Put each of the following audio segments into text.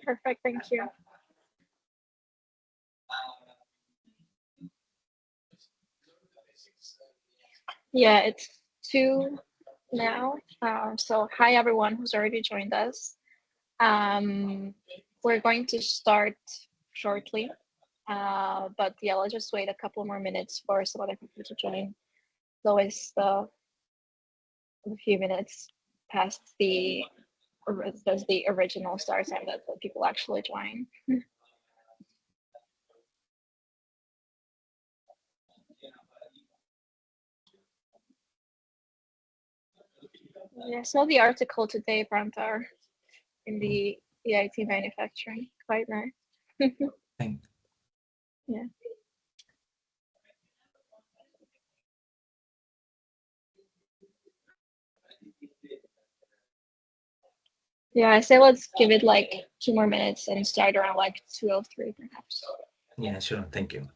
Perfect, thank you. Yeah, it's 2 now. So hi everyone who's already joined us. We're going to start shortly, but yeah, let's just wait a couple more minutes for some other people to join. It's always a few minutes past the original start time that the people actually join. Yeah, I saw the article today, Prantar, in the EIT manufacturing. Quite nice. Thanks. Yeah. Yeah, I say let's give it like 2 more minutes and start around like 2:03 perhaps. Yeah, sure. Thank you.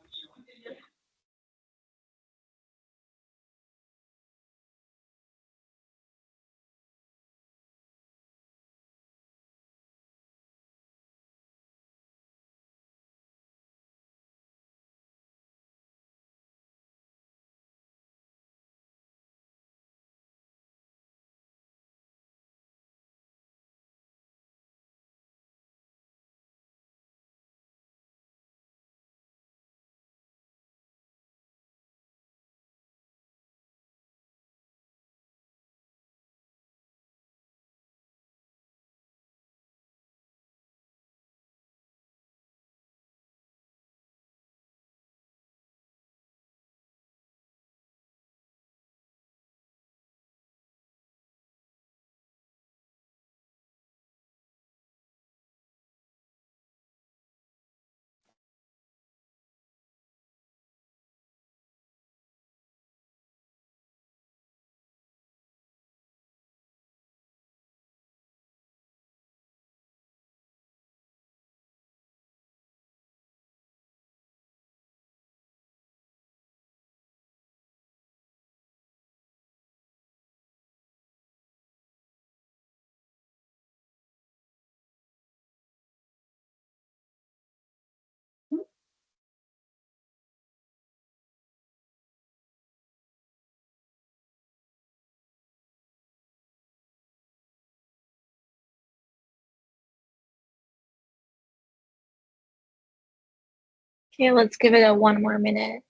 Okay, let's give it a 1 more minute.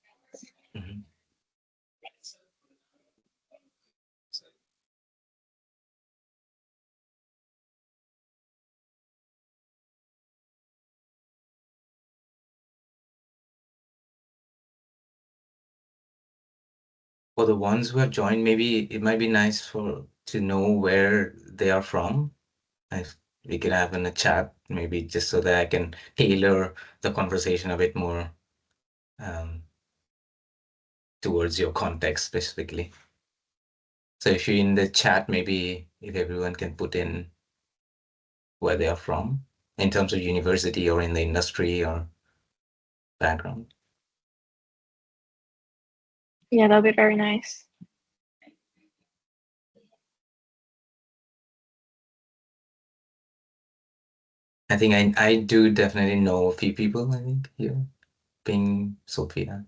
Mhm. For the ones who have joined, maybe it might be nice to know where they are from. If we could have in a chat, maybe just so that I can tailor the conversation a bit more um, towards your context specifically. So if you're in the chat, maybe if everyone can put in where they are from in terms of university or in the industry or background. Yeah, that'll be very nice. I think I do definitely know a few people, I think, here, being Sophia.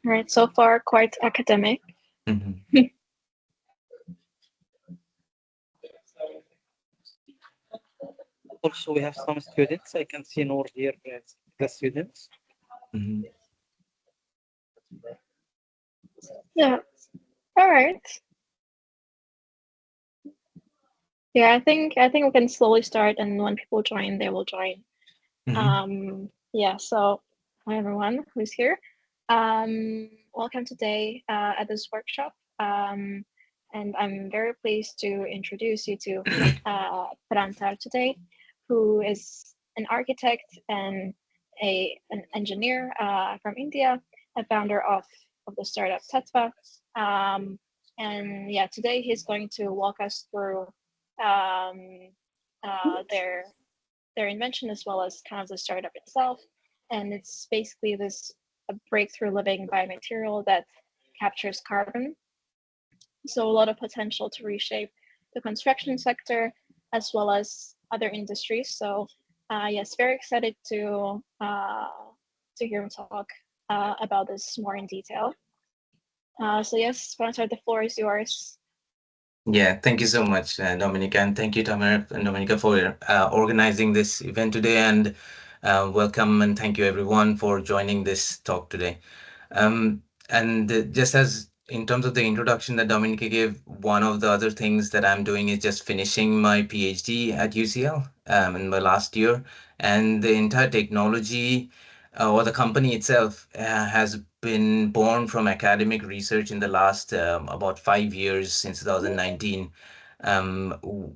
Right, so far quite academic. Mm-hmm. Also, we have some students. I can see Noor here, the students. Mm-hmm. Yeah. All right. Yeah, I think we can slowly start, and when people join, they will join. Mm-hmm. Yeah, so hi everyone who's here. Welcome today at this workshop. And I'm very pleased to introduce you to Prantar today, who is an architect and an engineer from India, a founder of the startup Tattva. And yeah, today he's going to walk us through their invention as well as kind of the startup itself. And it's basically this a breakthrough living biomaterial that captures carbon. So a lot of potential to reshape the construction sector as well as other industries. So yes, very excited to hear him talk about this more in detail. So yes, Prantar, the floor is yours. Yeah, thank you so much, Dominica, and thank you, Tamara and Dominica, for organizing this event today. And welcome and thank you everyone for joining this talk today. And just as in terms of the introduction that Dominica gave, one of the other things that I'm doing is just finishing my PhD at UCL in my last year, and the entire technology or the company itself has been born from academic research in the last about 5 years, since 2019,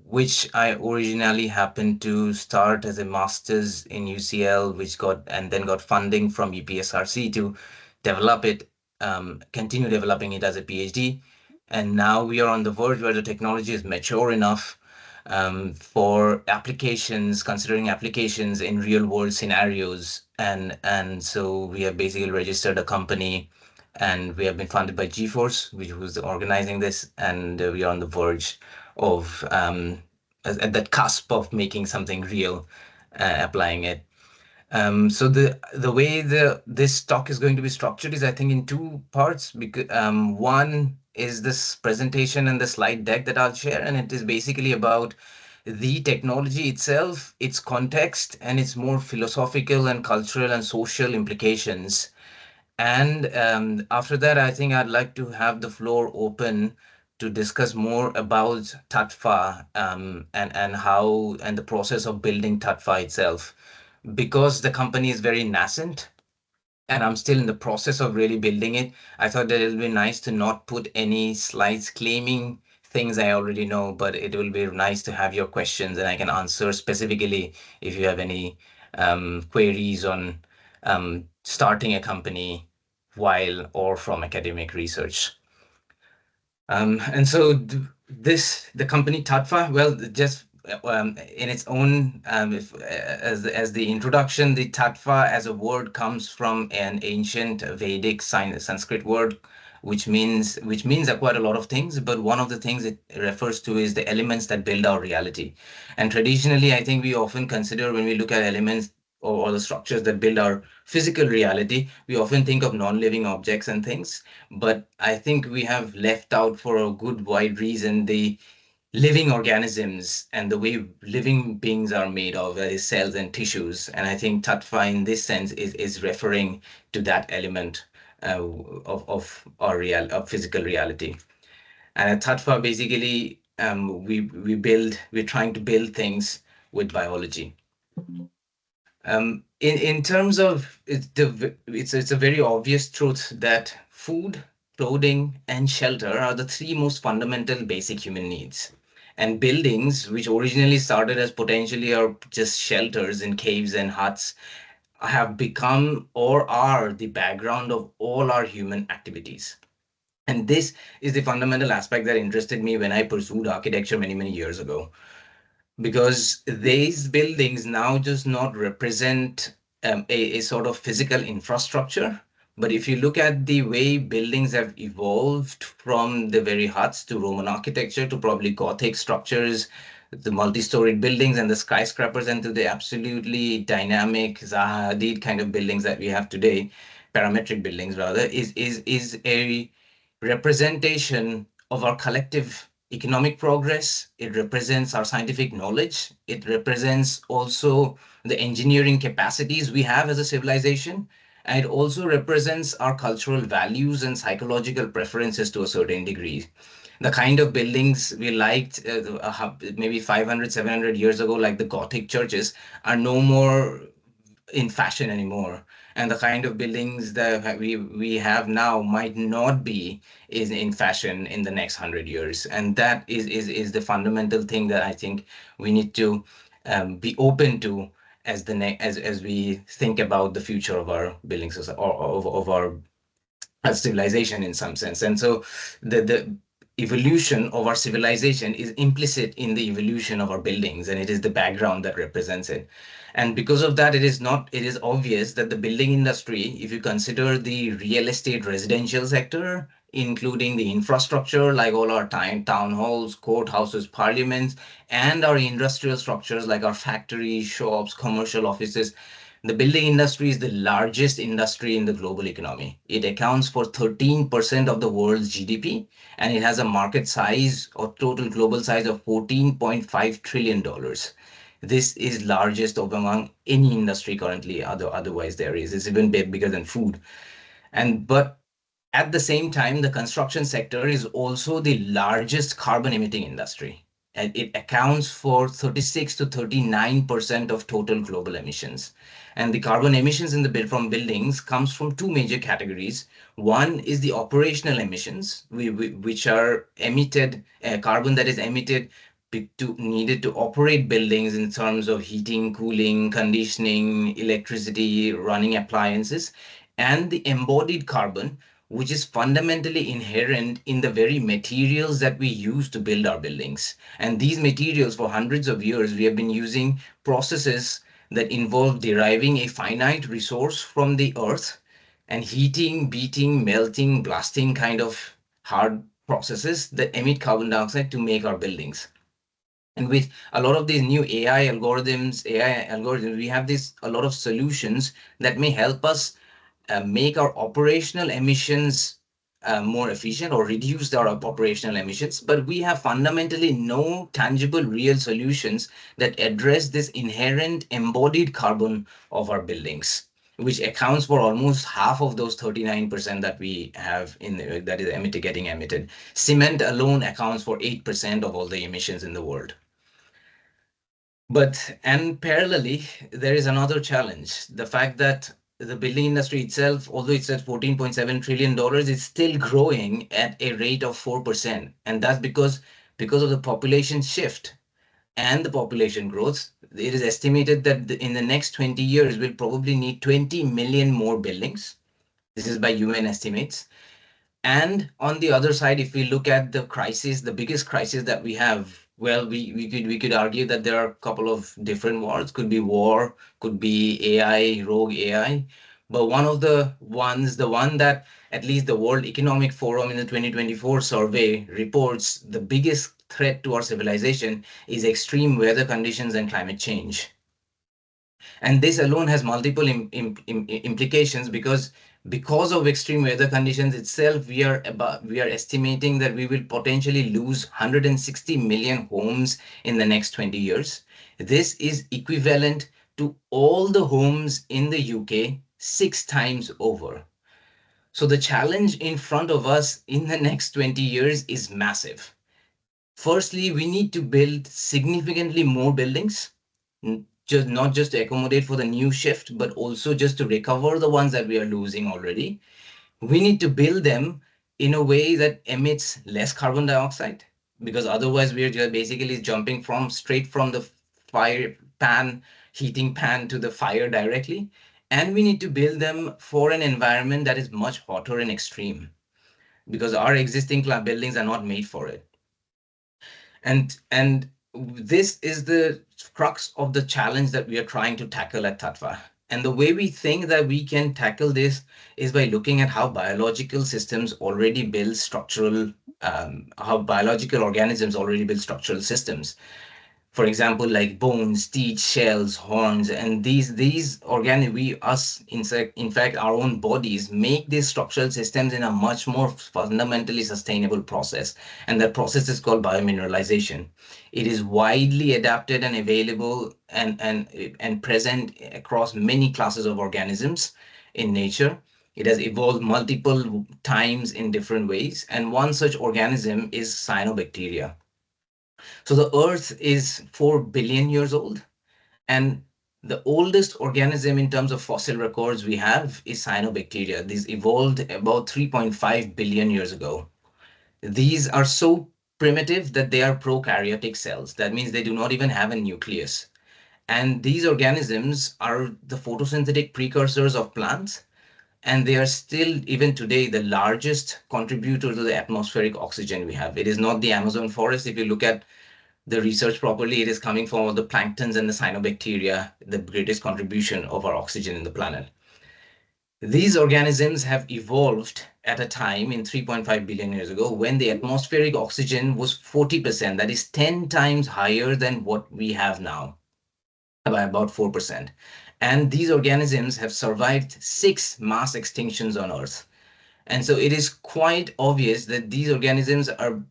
which I originally happened to start as a master's in UCL, which got and then got funding from EPSRC to develop it, continue developing it as a PhD. And now we are on the verge where the technology is mature enough for applications, considering applications in real world scenarios. And so we have basically registered a company, and we have been funded by GeForce, which was organizing this, and we are on the verge of at that cusp of making something real, applying it. So the way this talk is going to be structured is, I think, in two parts. Because one is this presentation and the slide deck that I'll share, and it is basically about the technology itself, its context, and its more philosophical and cultural and social implications. And after that, I think I'd like to have the floor open to discuss more about Tattva, and how and the process of building Tattva itself, because the company is very nascent and I'm still in the process of really building it. I thought that it would be nice to not put any slides claiming things I already know, but it will be nice to have your questions and I can answer specifically if you have any queries on starting a company while or from academic research. And so the company Tattva, well, just in its own, as the introduction, the Tattva as a word comes from an ancient Vedic Sanskrit word, which means quite a lot of things. But one of the things it refers to is the elements that build our reality. And traditionally, I think we often consider, when we look at elements or the structures that build our physical reality, we often think of non-living objects and things. But I think we have left out, for a good wide reason, the living organisms and the way living beings are made of, that is cells and tissues. And I think Tattva in this sense is referring to that element of our physical reality. And at Tattva, basically, we're trying to build things with biology. In terms of it's a very obvious truth that food, clothing, and shelter are the three most fundamental basic human needs. And buildings, which originally started as potentially or just shelters in caves and huts, have become or are the background of all our human activities. And this is the fundamental aspect that interested me when I pursued architecture many, many years ago, because these buildings now just not represent a sort of physical infrastructure. But if you look at the way buildings have evolved from the very huts to Roman architecture to probably Gothic structures, the multi-storied buildings and the skyscrapers, and to the absolutely dynamic Zaha Hadid kind of buildings that we have today, parametric buildings rather, is a representation of our collective economic progress. It represents our scientific knowledge. It represents also the engineering capacities we have as a civilization. And it also represents our cultural values and psychological preferences to a certain degree. The kind of buildings we liked maybe 500, 700 years ago, like the Gothic churches, are no more in fashion anymore. And the kind of buildings that we have now might not be is in fashion in the next 100 years. And that is the fundamental thing that I think we need to be open to as we think about the future of our building society, or of our civilization in some sense. And so the evolution of our civilization is implicit in the evolution of our buildings, and it is the background that represents it. And because of that, it is obvious that the building industry, if you consider the real estate residential sector, including the infrastructure like all our town halls, courthouses, parliaments, and our industrial structures like our factories, shops, commercial offices, the building industry is the largest industry in the global economy. It accounts for 13% of the world's GDP, and it has a market size or total global size of $14.5 trillion. This is largest of among any industry currently, otherwise there is. It's even bigger than food. But at the same time, the construction sector is also the largest carbon emitting industry. And it accounts for 36 to 39% of total global emissions. And the carbon emissions from buildings comes from two major categories. One is the operational emissions, which are emitted, carbon that is emitted needed to operate buildings in terms of heating, cooling, conditioning, electricity, running appliances, and the embodied carbon, which is fundamentally inherent in the very materials that we use to build our buildings. And these materials, for hundreds of years, we have been using processes that involve deriving a finite resource from the earth and heating, beating, melting, blasting kind of hard processes that emit carbon dioxide to make our buildings. And with a lot of these new AI algorithms, we have a lot of solutions that may help us make our operational emissions more efficient or reduce our operational emissions. But we have fundamentally no tangible real solutions that address this inherent embodied carbon of our buildings, which accounts for almost half of those 39% that we have that is getting emitted. Cement alone accounts for 8% of all the emissions in the world. And parallelly, there is another challenge. The fact that the building industry itself, although it's at $14.7 trillion, is still growing at a rate of 4%. And that's because of the population shift and the population growth. It is estimated that in the next 20 years, we'll probably need 20 million more buildings. This is by UN estimates. And on the other side, if we look at the crisis, the biggest crisis that we have, well, we could argue that there are a couple of different wars. Could be war, could be AI, rogue AI. But the one that at least the World Economic Forum in the 2024 survey reports the biggest threat to our civilization is extreme weather conditions and climate change. And this alone has multiple implications because of extreme weather conditions itself, we are estimating that we will potentially lose 160 million homes in the next 20 years. This is equivalent to all the homes in the UK 6 times over. So the challenge in front of us in the next 20 years is massive. Firstly, we need to build significantly more buildings, not just to accommodate for the new shift, but also just to recover the ones that we are losing already. We need to build them in a way that emits less carbon dioxide, because otherwise we are just basically jumping straight from the heating pan to the fire directly. And we need to build them for an environment that is much hotter and extreme, because our existing buildings are not made for it. And this is the crux of the challenge that we are trying to tackle at Tattva. And the way we think that we can tackle this is by looking at how biological systems already build how biological organisms already build structural systems. For example, like bones, teeth, shells, horns, and these in fact, our own bodies make these structural systems in a much more fundamentally sustainable process. And that process is called biomineralization. It is widely adapted and available and present across many classes of organisms in nature. It has evolved multiple times in different ways. And one such organism is cyanobacteria. So the Earth is 4 billion years old, and the oldest organism in terms of fossil records we have is cyanobacteria. These evolved about 3.5 billion years ago. These are so primitive that they are prokaryotic cells. That means they do not even have a nucleus. And these organisms are the photosynthetic precursors of plants, and they are still, even today, the largest contributor to the atmospheric oxygen we have. It is not the Amazon forest. If you look at the research properly, it is coming from all the planktons and the cyanobacteria, the greatest contribution of our oxygen in the planet. These organisms have evolved at a time in 3.5 billion years ago when the atmospheric oxygen was 40%, that is 10 times higher than what we have now, by about 4%. And these organisms have survived 6 mass extinctions on Earth. And so it is quite obvious that these organisms are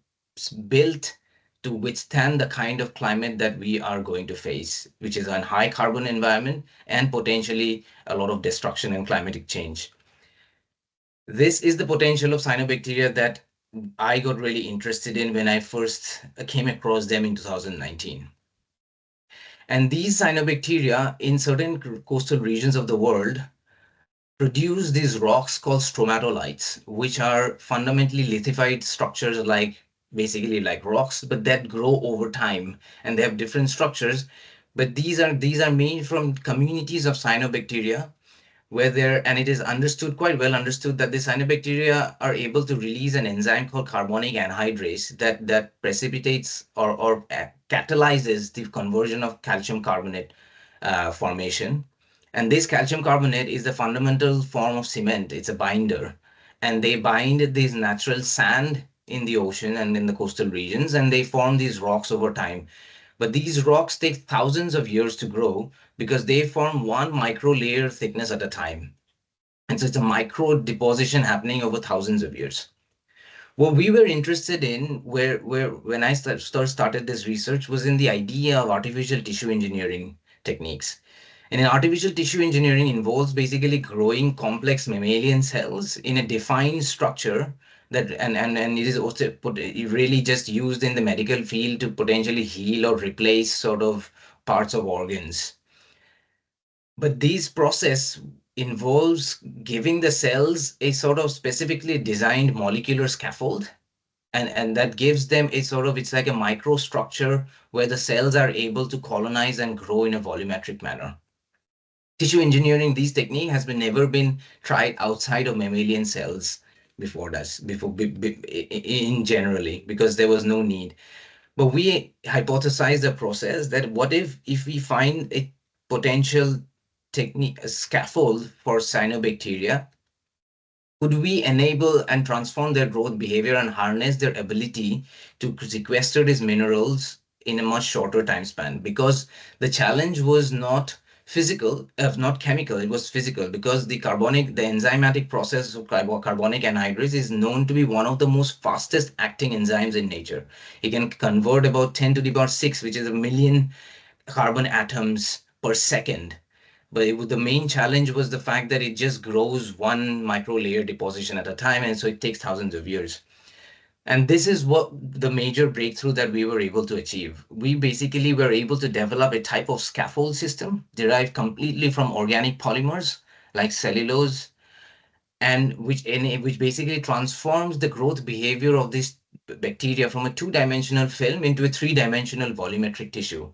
built to withstand the kind of climate that we are going to face, which is a high carbon environment and potentially a lot of destruction and climatic change. This is the potential of cyanobacteria that I got really interested in when I first came across them in 2019. And these cyanobacteria in certain coastal regions of the world produce these rocks called stromatolites, which are fundamentally lithified structures, like basically like rocks, but that grow over time, and they have different structures. But these are made from communities of cyanobacteria where there, and it is understood, quite well understood, that the cyanobacteria are able to release an enzyme called carbonic anhydrase that precipitates or catalyzes the conversion of calcium carbonate formation. And this calcium carbonate is the fundamental form of cement. It's a binder. And they bind this natural sand in the ocean and in the coastal regions, and they form these rocks over time. But these rocks take thousands of years to grow because they form one micro layer thickness at a time. And so it's a micro deposition happening over thousands of years. What we were interested in, where when I started this research, was in the idea of artificial tissue engineering techniques. And in artificial tissue engineering involves basically growing complex mammalian cells in a defined structure that, and it is also really just used in the medical field to potentially heal or replace sort of parts of organs. But this process involves giving the cells a sort of specifically designed molecular scaffold, and that gives them a sort of, it's like a microstructure where the cells are able to colonize and grow in a volumetric manner. Tissue engineering, this technique has never been tried outside of mammalian cells before this, in generally, because there was no need. But we hypothesized the process that what if we find a potential technique, a scaffold for cyanobacteria, could we enable and transform their growth behavior and harness their ability to sequester these minerals in a much shorter time span? Because the challenge was not physical, not chemical, it was physical, because the enzymatic process of carbonic anhydrase is known to be one of the most fastest acting enzymes in nature. It can convert about 10 to the power 6, which is a million carbon atoms per second. But the main challenge was the fact that it just grows one micro layer deposition at a time, and so it takes thousands of years. And this is what the major breakthrough that we were able to achieve. We basically were able to develop a type of scaffold system derived completely from organic polymers like cellulose, and which basically transforms the growth behavior of this bacteria from a two-dimensional film into a three-dimensional volumetric tissue.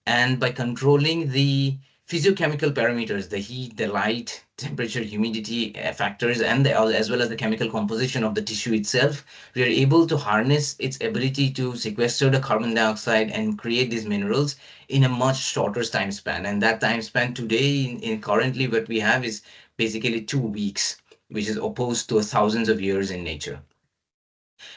And by controlling the physiochemical parameters, the heat, the light, temperature, humidity factors, and as well as the chemical composition of the tissue itself, we are able to harness its ability to sequester the carbon dioxide and create these minerals in a much shorter time span. And that time span today, in currently what we have, is basically 2 weeks, which is opposed to thousands of years in nature.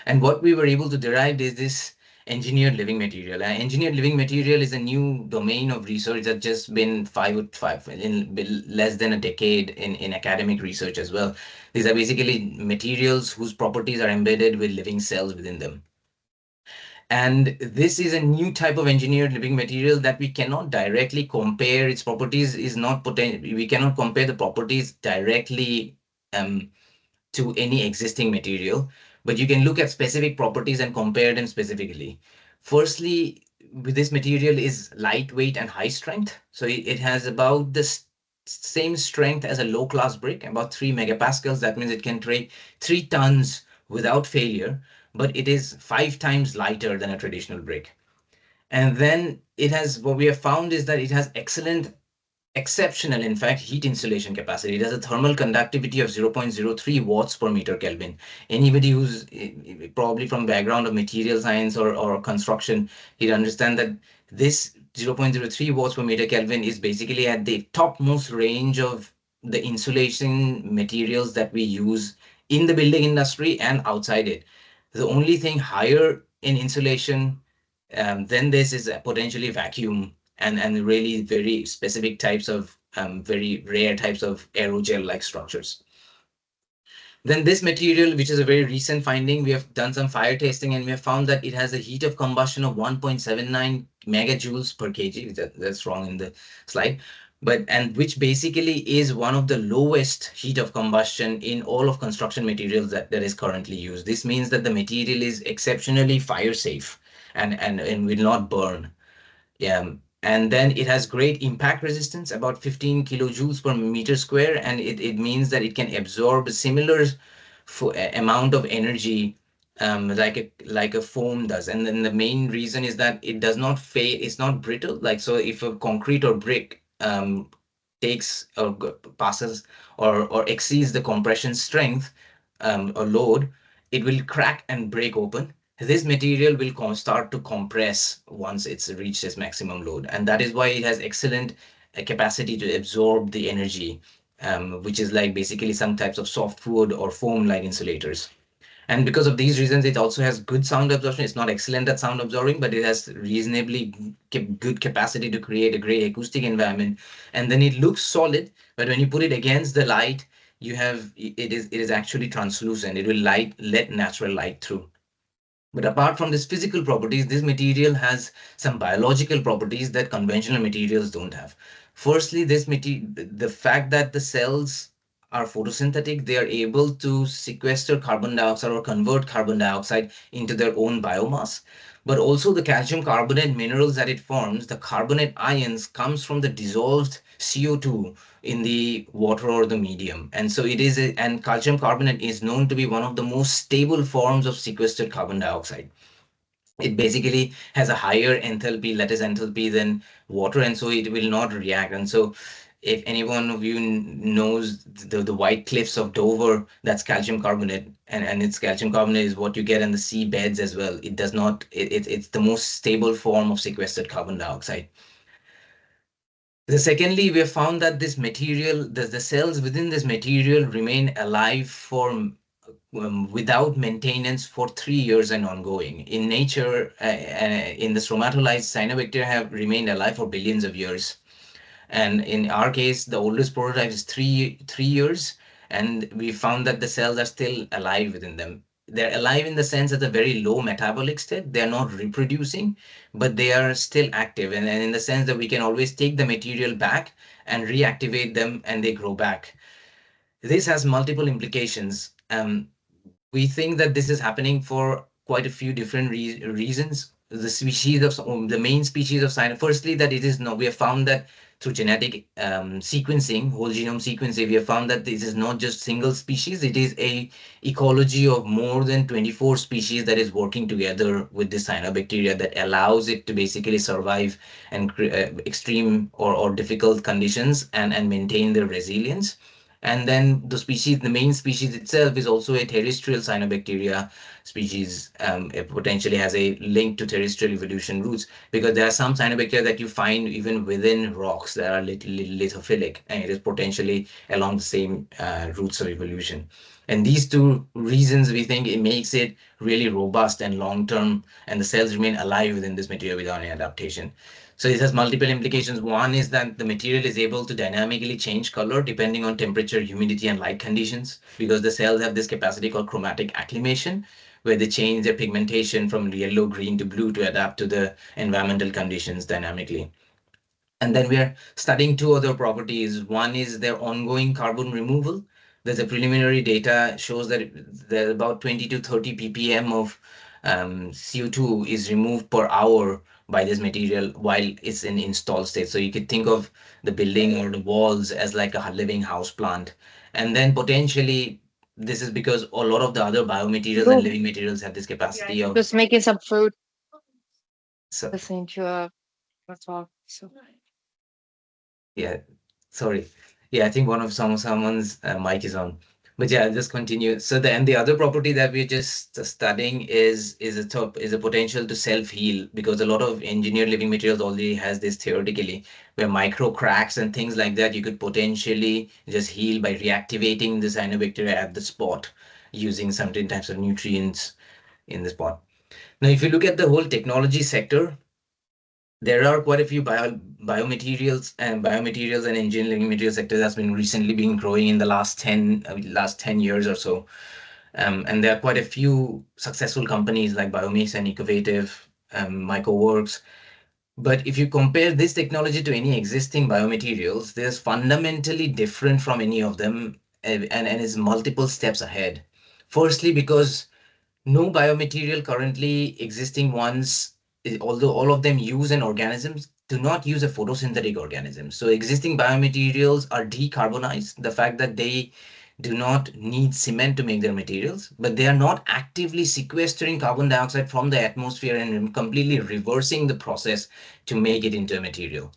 And what we were able to derive is this engineered living material. And engineered living material is a new domain of research that's just been less than a decade in academic research as well. These are basically materials whose properties are embedded with living cells within them. And this is a new type of engineered living material that we cannot directly compare. Its properties is not we cannot compare the properties directly to any existing material, but you can look at specific properties and compare them specifically. Firstly, with this material is lightweight and high strength. So it has about the same strength as a low class brick, about 3 megapascals. That means it can take 3 tons without failure, but it is 5 times lighter than a traditional brick. And then it has, what we have found is that it has exceptional, in fact, heat insulation capacity. It has a thermal conductivity of 0.03 watts per meter Kelvin. Anybody who's probably from background of material science or construction, he'd understand that this 0.03 watts per meter Kelvin is basically at the topmost range of the insulation materials that we use in the building industry and outside it. The only thing higher in insulation than this is potentially vacuum and really very specific types of very rare types of aerogel like structures. Then this material, which is a very recent finding, we have done some fire testing and we have found that it has a heat of combustion of 1.79 megajoules per kg. That's wrong in the slide. But and which basically is one of the lowest heat of combustion in all of construction materials that is currently used. This means that the material is exceptionally fire safe and will not burn. And then it has great impact resistance, about 15 kilojoules per meter square, and it means that it can absorb a similar amount of energy like a foam does. And then the main reason is that it does not fade, it's not brittle. Like, so if a concrete or brick takes or passes or exceeds the compression strength or load, it will crack and break open. This material will start to compress once it's reached its maximum load. And that is why it has excellent capacity to absorb the energy, which is like basically some types of softwood or foam like insulators. And because of these reasons, it also has good sound absorption. It's not excellent at sound absorbing, but it has reasonably good capacity to create a great acoustic environment. And then it looks solid, but when you put it against the light, it is actually translucent. It will let natural light through. But apart from these physical properties, this material has some biological properties that conventional materials don't have. Firstly, the fact that the cells are photosynthetic, they are able to sequester carbon dioxide or convert carbon dioxide into their own biomass. But also the calcium carbonate minerals that it forms, the carbonate ions comes from the dissolved CO2 in the water or the medium. And so and calcium carbonate is known to be one of the most stable forms of sequestered carbon dioxide. It basically has a higher enthalpy, lattice enthalpy than water, and so it will not react. And so if any one of you knows the white cliffs of Dover, that's calcium carbonate, and it's calcium carbonate is what you get in the sea beds as well. It does not, it's the most stable form of sequestered carbon dioxide. Secondly, we have found that this material, the cells within this material remain alive for without maintenance for 3 years and ongoing. In nature, in the stromatolized cyanobacteria have remained alive for billions of years. And in our case, the oldest prototype is 3 years, and we found that the cells are still alive within them. They're alive in the sense at a very low metabolic state. They're not reproducing, but they are still active. And in the sense that we can always take the material back and reactivate them and they grow back. This has multiple implications. We think that this is happening for quite a few different reasons. The main species of cyanide, firstly, that it is no, we have found that through genetic sequencing, whole genome sequencing, we have found that this is not just single species, it is a ecology of more than 24 species that is working together with the cyanobacteria that allows it to basically survive and extreme or difficult conditions and maintain their resilience. And then the main species itself is also a terrestrial cyanobacteria species. It potentially has a link to terrestrial evolution roots, because there are some cyanobacteria that you find even within rocks that are lithophilic, and it is potentially along the same roots of evolution. And these two reasons, we think it makes it really robust and long-term, and the cells remain alive within this material without any adaptation. So this has multiple implications. One is that the material is able to dynamically change color depending on temperature, humidity, and light conditions, because the cells have this capacity called chromatic acclimation, where they change their pigmentation from yellow, green to blue to adapt to the environmental conditions dynamically. And then we are studying two other properties. One is their ongoing carbon removal. There's a preliminary data shows that there's about 20 to 30 ppm of CO2 is removed per hour by this material while it's in installed state. So you could think of the building or the walls as like a living house plant. And then potentially this is because a lot of the other biomaterials and living materials have this capacity of Just making some fruit. So listening to a talk. So yeah, sorry. Yeah, I think one of someone's mic is on. But yeah, I'll just continue. So the other property that we're just studying is a potential to self-heal, because a lot of engineered living materials already has this theoretically, where micro cracks and things like that you could potentially just heal by reactivating the cyanobacteria at the spot using certain types of nutrients in the spot. Now, if you look at the whole technology sector, there are quite a few biomaterials and engineering material sector that's been recently been growing in the last 10 years or so. And there are quite a few successful companies like Biomix and Ecovative, MicroWorks. But if you compare this technology to any existing biomaterials, they're fundamentally different from any of them, and is multiple steps ahead. Firstly, because no biomaterial currently existing ones, although all of them use an organism, do not use a photosynthetic organism. So existing biomaterials are decarbonized. The fact that they do not need cement to make their materials, but they are not actively sequestering carbon dioxide from the atmosphere and completely reversing the process to make it into a material.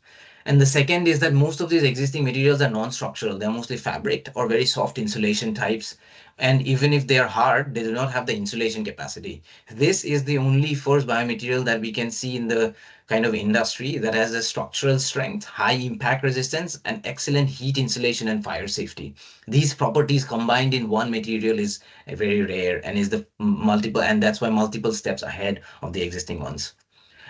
And the second is that most of these existing materials are non-structural. They're mostly fabric or very soft insulation types. And even if they are hard, they do not have the insulation capacity. This is the only first biomaterial that we can see in the kind of industry that has a structural strength, high impact resistance, and excellent heat insulation and fire safety. These properties combined in one material is very rare and is the multiple, and that's why multiple steps ahead of the existing ones.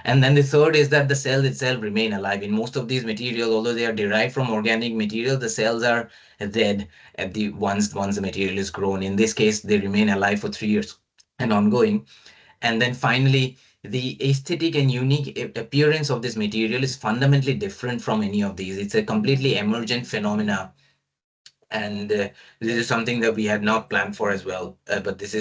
And then the third is that the cells itself remain alive. In most of these materials, although they are derived from organic material, the cells are dead at the once the material is grown. In this case, they remain alive for 3 years and ongoing. And then finally, the aesthetic and unique appearance of this material is fundamentally different from any of these. It's a completely emergent phenomena. And this is something that we had not planned for as well. But this,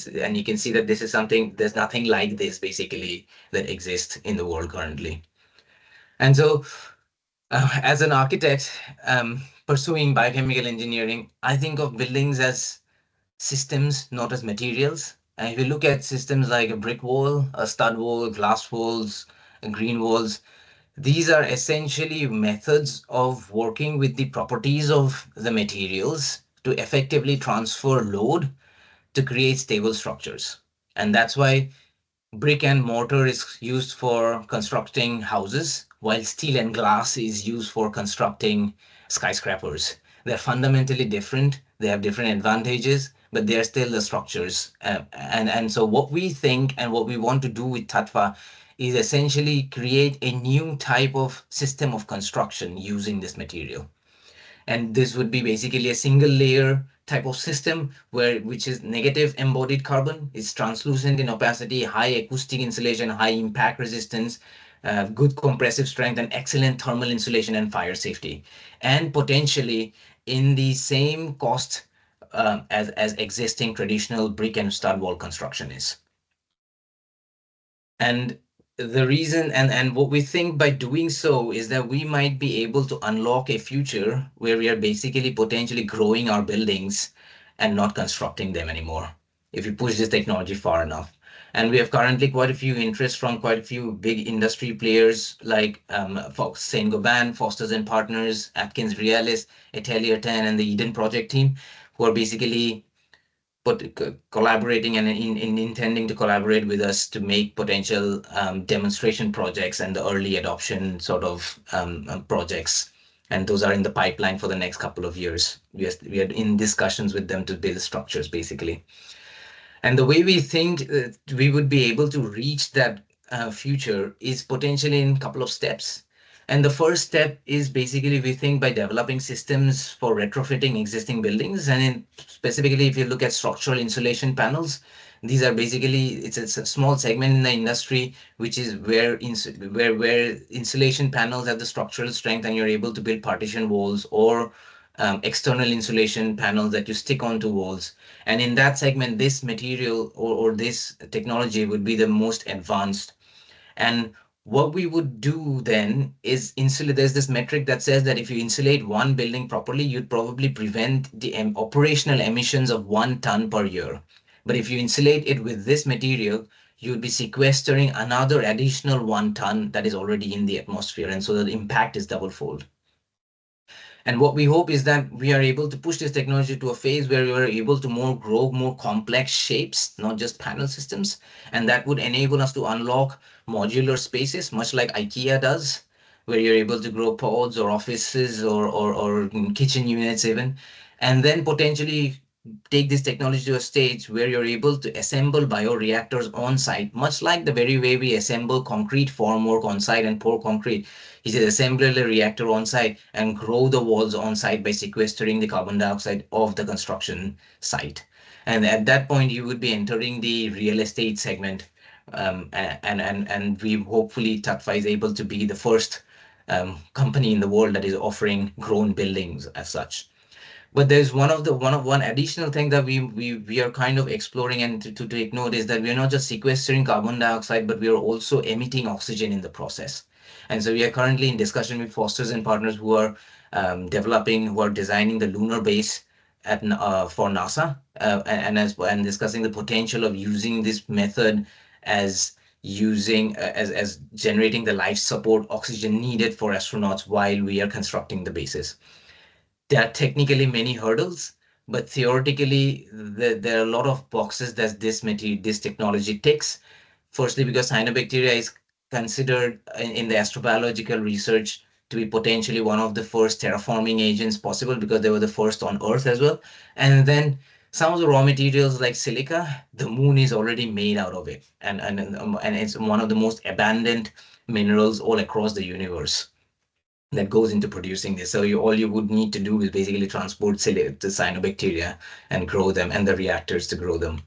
and you can see that this is something, there's nothing like this basically that exists in the world currently. And so, as an architect pursuing biochemical engineering, I think of buildings as systems, not as materials. And if you look at systems like a brick wall, a stud wall, glass walls, green walls, these are essentially methods of working with the properties of the materials to effectively transfer load to create stable structures. And that's why brick and mortar is used for constructing houses, while steel and glass is used for constructing skyscrapers. They're fundamentally different. They have different advantages, but they're still the structures. And so what we think and what we want to do with Tattva is essentially create a new type of system of construction using this material. And this would be basically a single layer type of system which is negative embodied carbon. It's translucent in opacity, high acoustic insulation, high impact resistance, good compressive strength, and excellent thermal insulation and fire safety, and potentially in the same cost as existing traditional brick and stud wall construction is. And the reason and what we think by doing so is that we might be able to unlock a future where we are basically potentially growing our buildings and not constructing them anymore if we push this technology far enough. And we have currently quite a few interests from quite a few big industry players like Fox, Saint-Gobain, Foster's and Partners, Atkins Realis, Atelier 10, and the Eden Project team, who are basically collaborating and intending to collaborate with us to make potential demonstration projects and the early adoption sort of projects. And those are in the pipeline for the next couple of years. We are in discussions with them to build structures, basically. And the way we think we would be able to reach that future is potentially in a couple of steps. And the first step is basically we think by developing systems for retrofitting existing buildings. And specifically, if you look at structural insulation panels, these are basically, it's a small segment in the industry, which is where insulation panels have the structural strength and you're able to build partition walls or external insulation panels that you stick onto walls. And in that segment, this material or this technology would be the most advanced. And what we would do then is insulate. There's this metric that says that if you insulate one building properly, you'd probably prevent the operational emissions of 1 ton per year. But if you insulate it with this material, you would be sequestering another additional 1 ton that is already in the atmosphere. And so the impact is double fold. And what we hope is that we are able to push this technology to a phase where we are able to grow more complex shapes, not just panel systems. And that would enable us to unlock modular spaces, much like IKEA does, where you're able to grow pods or offices or kitchen units even. And then potentially take this technology to a stage where you're able to assemble bioreactors on site, much like the very way we assemble concrete formwork on site and pour concrete. He says assemble a reactor on site and grow the walls on site by sequestering the carbon dioxide of the construction site. And at that point, you would be entering the real estate segment. And we hopefully Tattva is able to be the first company in the world that is offering grown buildings as such. But there's one additional thing that we are kind of exploring and to take note is that we are not just sequestering carbon dioxide, but we are also emitting oxygen in the process. And so we are currently in discussion with Fosters and partners who are who are designing the lunar base for NASA, and discussing the potential of using this method as as generating the life support oxygen needed for astronauts while we are constructing the bases. There are technically many hurdles, but theoretically, there are a lot of boxes that this technology ticks. Firstly, because cyanobacteria is considered in the astrobiological research to be potentially one of the first terraforming agents possible because they were the first on Earth as well. And then some of the raw materials like silica, the moon is already made out of it, and it's one of the most abundant minerals all across the universe that goes into producing this. So all you would need to do is basically transport the cyanobacteria and grow them, and the reactors to grow them.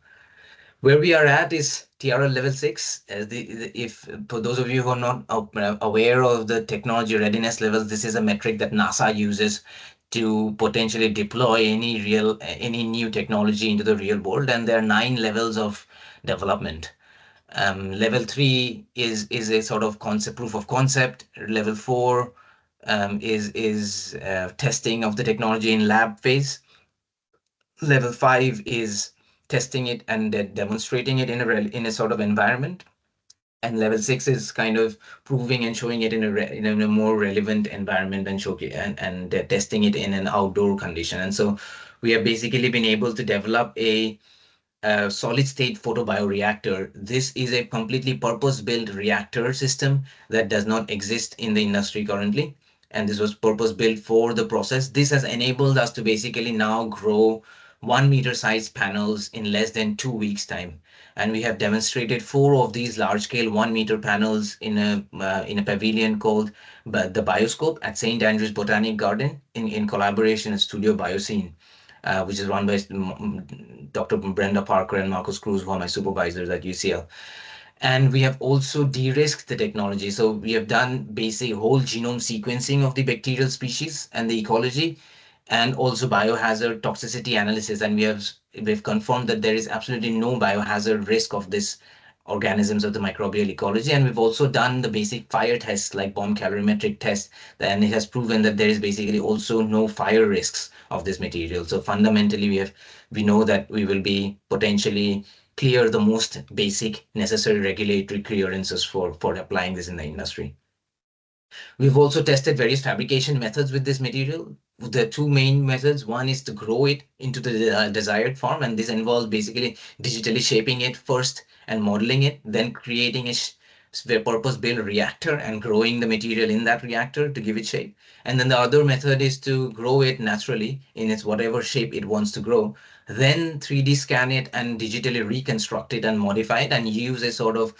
Where we are at is TRL level 6. If for those of you who are not aware of the technology readiness levels, this is a metric that NASA uses to potentially deploy any new technology into the real world. And there are 9 levels of development. Level 3 is a sort of proof of concept. Level 4 is testing of the technology in lab phase. Level 5 is testing it and demonstrating it in a sort of environment. And level 6 is kind of proving and showing it in a more relevant environment and testing it in an outdoor condition. And so we have basically been able to develop a solid state photobioreactor. This is a completely purpose-built reactor system that does not exist in the industry currently. And this was purpose-built for the process. This has enabled us to basically now grow 1 meter size panels in less than 2 weeks time. And we have demonstrated 4 of these large-scale 1 meter panels in a pavilion called the Bioscope at St. Andrews Botanic Garden in collaboration with Studio Bioscene, which is run by Dr. Brenda Parker and Marcus Cruz, who are my supervisors at UCL. And we have also de-risked the technology. So we have done basic whole genome sequencing of the bacterial species and the ecology, and also biohazard toxicity analysis. And we've confirmed that there is absolutely no biohazard risk of this organisms of the microbial ecology. And we've also done the basic fire tests like bomb calorimetric test, and it has proven that there is basically also no fire risks of this material. So fundamentally, we know that we will be potentially clear the most basic necessary regulatory clearances for applying this in the industry. We've also tested various fabrication methods with this material. The 2 main methods, one is to grow it into the desired form, and this involves basically digitally shaping it first and modeling it, then creating a purpose-built reactor and growing the material in that reactor to give it shape. And then the other method is to grow it naturally in its whatever shape it wants to grow, then 3D scan it and digitally reconstruct it and modify it and use a sort of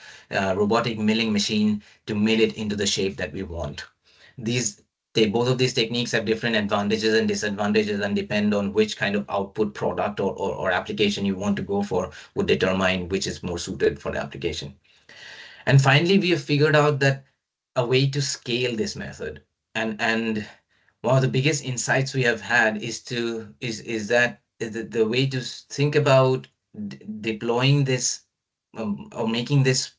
robotic milling machine to mill it into the shape that we want. Both of these techniques have different advantages and disadvantages, and depend on which kind of output product or application you want to go for would determine which is more suited for the application. And finally, we have figured out that a way to scale this method. And one of the biggest insights we have had is that the way to think about deploying this or making this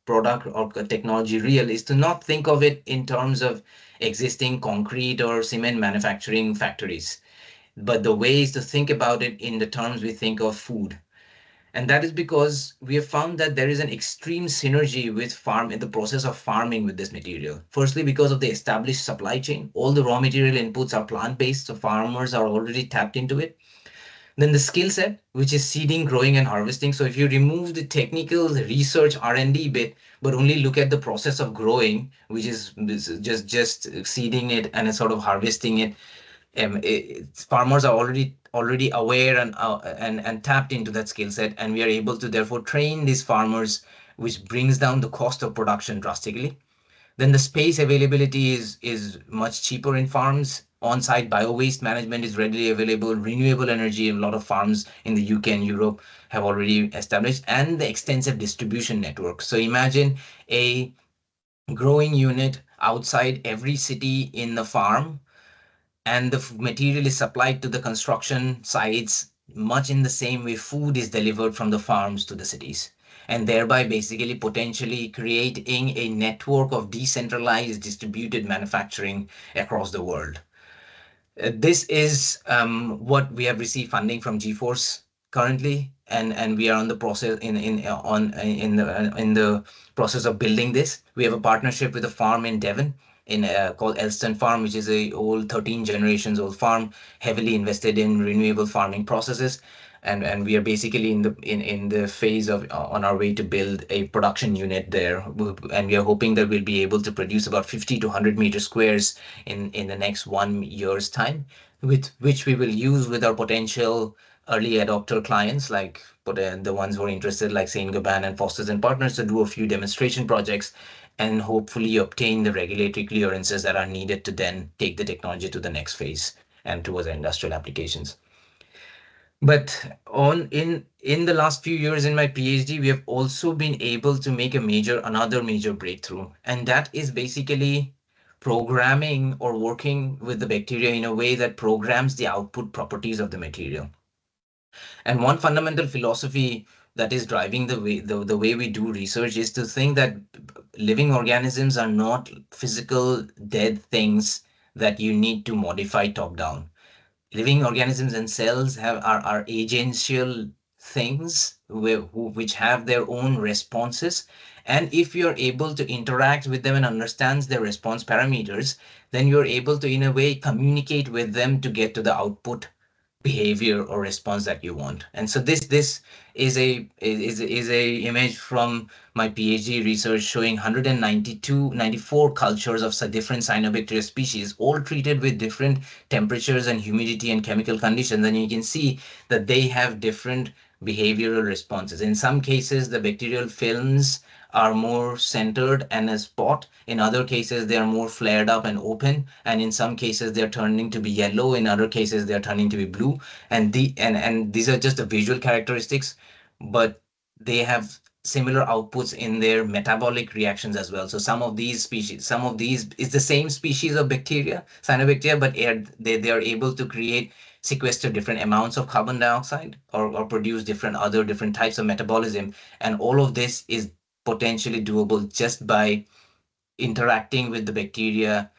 product or technology real is to not think of it in terms of existing concrete or cement manufacturing factories, but the way is to think about it in the terms we think of food. And that is because we have found that there is an extreme synergy with farm in the process of farming with this material. Firstly, because of the established supply chain, all the raw material inputs are plant-based, so farmers are already tapped into it. Then the skill set, which is seeding, growing, and harvesting. So if you remove the technical research R&D bit, but only look at the process of growing, which is just seeding it and sort of harvesting it, farmers are already aware and tapped into that skill set, and we are able to therefore train these farmers, which brings down the cost of production drastically. Then the space availability is much cheaper in farms. On-site bio-waste management is readily available. Renewable energy, a lot of farms in the UK and Europe have already established, and the extensive distribution network. So imagine a growing unit outside every city in the farm, and the material is supplied to the construction sites much in the same way food is delivered from the farms to the cities, and thereby basically potentially creating a network of decentralized distributed manufacturing across the world. This is what we have received funding from GeForce currently, and we are on the process in the process of building this. We have a partnership with a farm in Devon in called Elston Farm, which is a old 13 generations old farm, heavily invested in renewable farming processes. And we are basically in the phase of on our way to build a production unit there, and we are hoping that we'll be able to produce about 50 to 100 meter squares in the next 1 year's time, with which we will use with our potential early adopter clients, like the ones who are interested, like Saint-Gobain and Fosters and Partners, to do a few demonstration projects and hopefully obtain the regulatory clearances that are needed to then take the technology to the next phase and towards industrial applications. But in the last few years in my PhD, we have also been able to make another major breakthrough, and that is basically programming or working with the bacteria in a way that programs the output properties of the material. And one fundamental philosophy that is driving the way we do research is to think that living organisms are not physical dead things that you need to modify top down. Living organisms and cells are agential things which have their own responses, and if you're able to interact with them and understands their response parameters, then you're able to in a way communicate with them to get to the output behavior or response that you want. And so this is a image from my PhD research showing 94 cultures of different cyanobacteria species, all treated with different temperatures and humidity and chemical conditions. And you can see that they have different behavioral responses. In some cases, the bacterial films are more centered and a spot. In other cases, they are more flared up and open. And in some cases, they're turning to be yellow. In other cases, they're turning to be blue. And these are just the visual characteristics, but they have similar outputs in their metabolic reactions as well. So some of these is the same species of bacteria, cyanobacteria, but they are able to sequester different amounts of carbon dioxide or produce different types of metabolism. And all of this is potentially doable just by interacting with the bacteria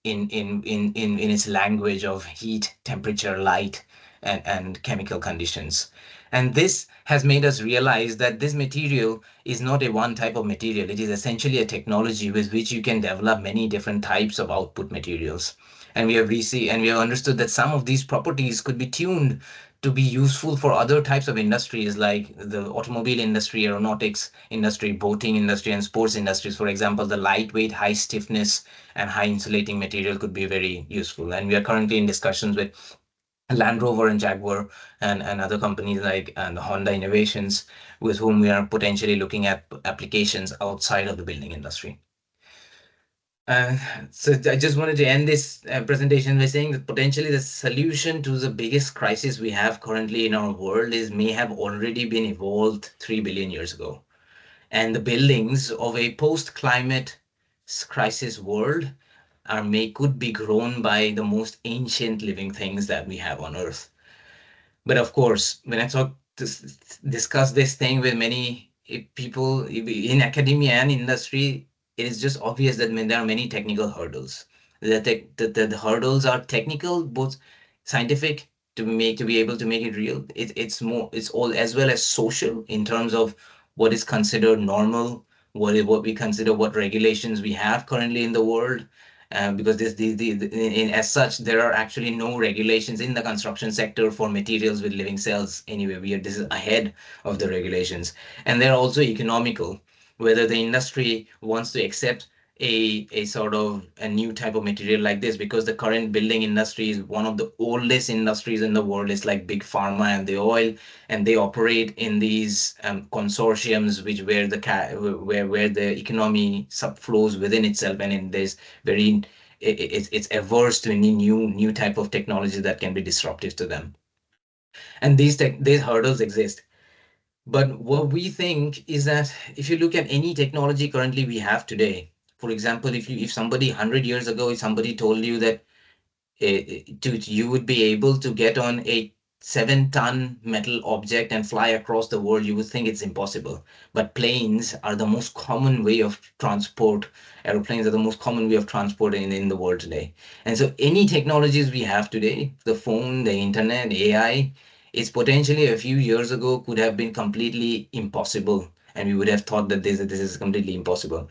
in its language of heat, temperature, light, and chemical conditions. And this has made us realize that this material is not a one type of material. It is essentially a technology with which you can develop many different types of output materials. And we have understood that some of these properties could be tuned to be useful for other types of industries like the automobile industry, aeronautics industry, boating industry, and sports industries. For example, the lightweight, high stiffness, and high insulating material could be very useful. And we are currently in discussions with Land Rover and Jaguar and other companies like and Honda Innovations, with whom we are potentially looking at applications outside of the building industry. So I just wanted to end this presentation by saying that potentially the solution to the biggest crisis we have currently in our world may have already been evolved 3 billion years ago. And the buildings of a post-climate crisis world could be grown by the most ancient living things that we have on Earth. But of course, when I discuss this thing with many people in academia and industry, it is just obvious that there are many technical hurdles. The hurdles are technical, both scientific, to be able to make it real. It's all as well as social in terms of what is considered normal, what we consider, what regulations we have currently in the world. Because as such, there are actually no regulations in the construction sector for materials with living cells anyway. This is ahead of the regulations, and they're also economical. Whether the industry wants to accept a sort of a new type of material like this, because the current building industry is one of the oldest industries in the world. It's like big pharma and the oil, and they operate in these consortiums where the economy subflows within itself, and in this very it's averse to any new type of technology that can be disruptive to them. And these hurdles exist. But what we think is that if you look at any technology currently we have today, for example, if somebody 100 years ago, if somebody told you that you would be able to get on a 7-ton metal object and fly across the world, you would think it's impossible. But planes are the most common way of transport. Aeroplanes are the most common way of transport in the world today. And so any technologies we have today, the phone, the internet, AI, is potentially a few years ago could have been completely impossible. And we would have thought that this is completely impossible.